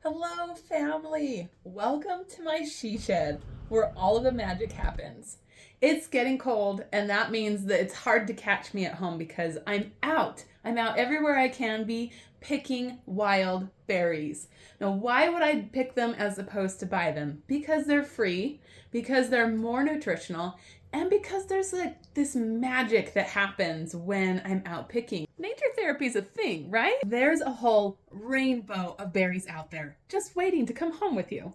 Hello, family! Welcome to my she shed where all of the magic happens. It's getting cold, and that means that it's hard to catch me at home because I'm out. I'm out everywhere I can be picking wild berries. Now, why would I pick them as opposed to buy them? Because they're free, because they're more nutritional, and because there's like this magic that happens when I'm out picking. Nature therapy is a thing, right? There's a whole rainbow of berries out there just waiting to come home with you.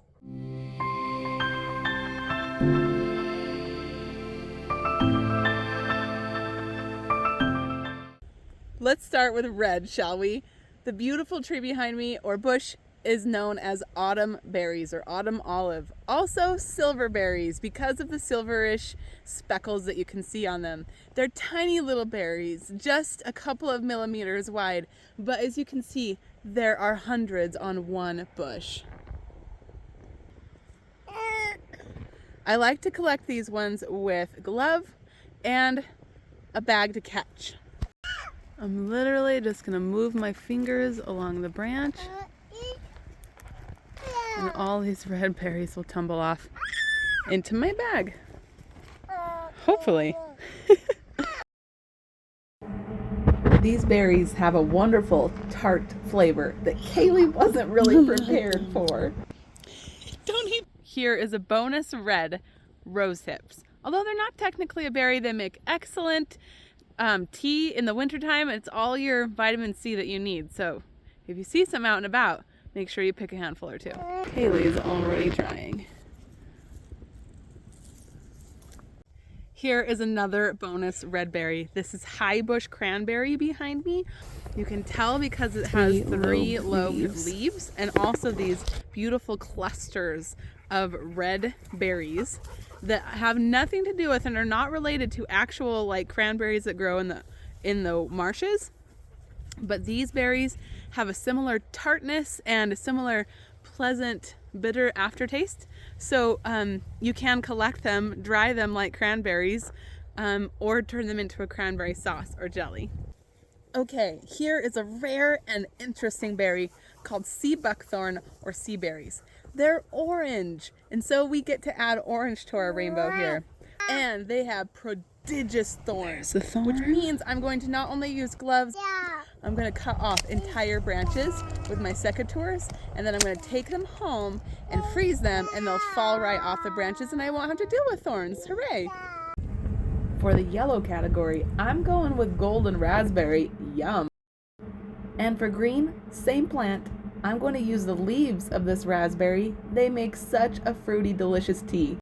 Let's start with red, shall we? The beautiful tree behind me, or bush, is known as autumn berries or autumn olive. Also silver berries because of the silverish speckles that you can see on them. They're tiny little berries, just a couple of millimeters wide, but as you can see, there are hundreds on one bush. I like to collect these ones with glove and a bag to catch. I'm literally just gonna move my fingers along the branch and all these red berries will tumble off into my bag. Hopefully. These berries have a wonderful tart flavor that Kaylee wasn't really prepared for. Here is a bonus red rose hips. Although they're not technically a berry, they make excellent tea in the wintertime. It's all your vitamin C that you need. So if you see some out and about, make sure you pick a handful or two. Kaylee is already trying. Here is another bonus red berry. This is high bush cranberry behind me. You can tell because it has three lobed leaves and also these beautiful clusters of red berries that have nothing to do with and are not related to actual like cranberries that grow in the marshes. But these berries have a similar tartness and a similar pleasant bitter aftertaste. So you can collect them, dry them like cranberries, or turn them into a cranberry sauce or jelly. Okay, here is a rare and interesting berry called sea buckthorn or sea berries. They're orange, and so we get to add orange to our rainbow here. And they have prodigious thorns, which means I'm going to not only use gloves, I'm going to cut off entire branches with my secateurs, and then I'm going to take them home and freeze them, and they'll fall right off the branches, and I won't have to deal with thorns. Hooray! For the yellow category, I'm going with golden raspberry. Yum! And for green, same plant. I'm going to use the leaves of this raspberry. They make such a fruity, delicious tea.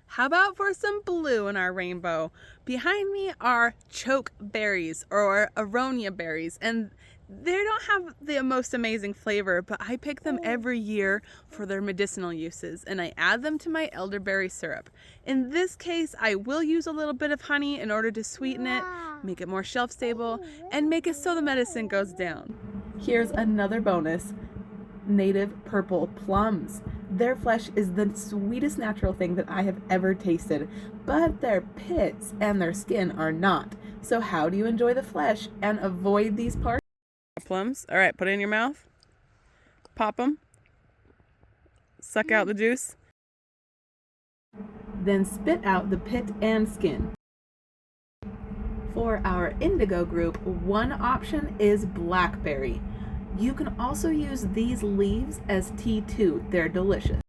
How about for some blue in our rainbow? Behind me are chokeberries or aronia berries, and they don't have the most amazing flavor, but I pick them every year for their medicinal uses, and I add them to my elderberry syrup. In this case, I will use a little bit of honey in order to sweeten it, make it more shelf stable, and make it so the medicine goes down. Here's another bonus. Native purple plums. Their flesh is the sweetest natural thing that I have ever tasted, but their pits and their skin are not. So how do you enjoy the flesh and avoid these parts? Plums. All right, put it in your mouth. Pop them. Suck out the juice. Then spit out the pit and skin. For our indigo group, one option is blackberry. You can also use these leaves as tea too. They're delicious.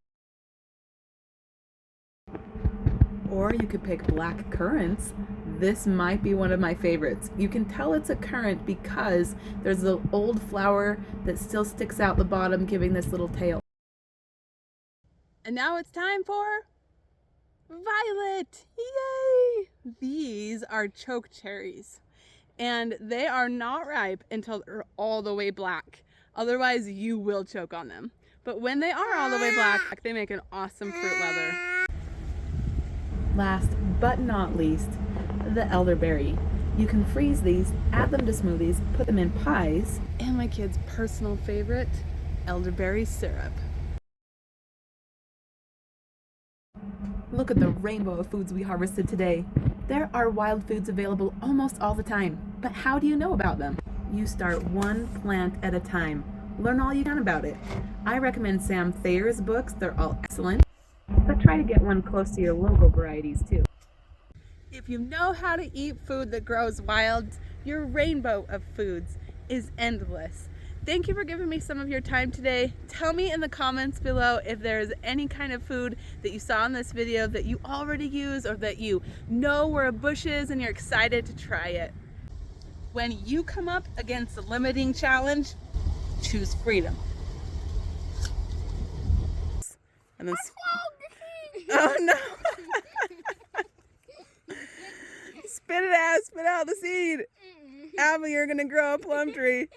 Or you could pick black currants. This might be one of my favorites. You can tell it's a currant because there's the old flower that still sticks out the bottom, giving this little tail. And now it's time for violet. Yay! These are choke cherries. And they are not ripe until they're all the way black. Otherwise, you will choke on them. But when they are all the way black, they make an awesome fruit leather. Last but not least, the elderberry. You can freeze these, add them to smoothies, put them in pies, and my kids' personal favorite, elderberry syrup. Look at the rainbow of foods we harvested today. There are wild foods available almost all the time, but how do you know about them? you start one plant at a time. Learn all you can about it. I recommend Sam Thayer's books. They're all excellent. But try to get one close to your local varieties too. If you know how to eat food that grows wild, your rainbow of foods is endless. Thank you for giving me some of your time today. Tell me in the comments below if there's any kind of food that you saw in this video that you already use or that you know where a bush is and you're excited to try it. When you come up against a limiting challenge, choose freedom. And then oh no! Spit it out, spit out the seed. Abby, you're gonna grow a plum tree.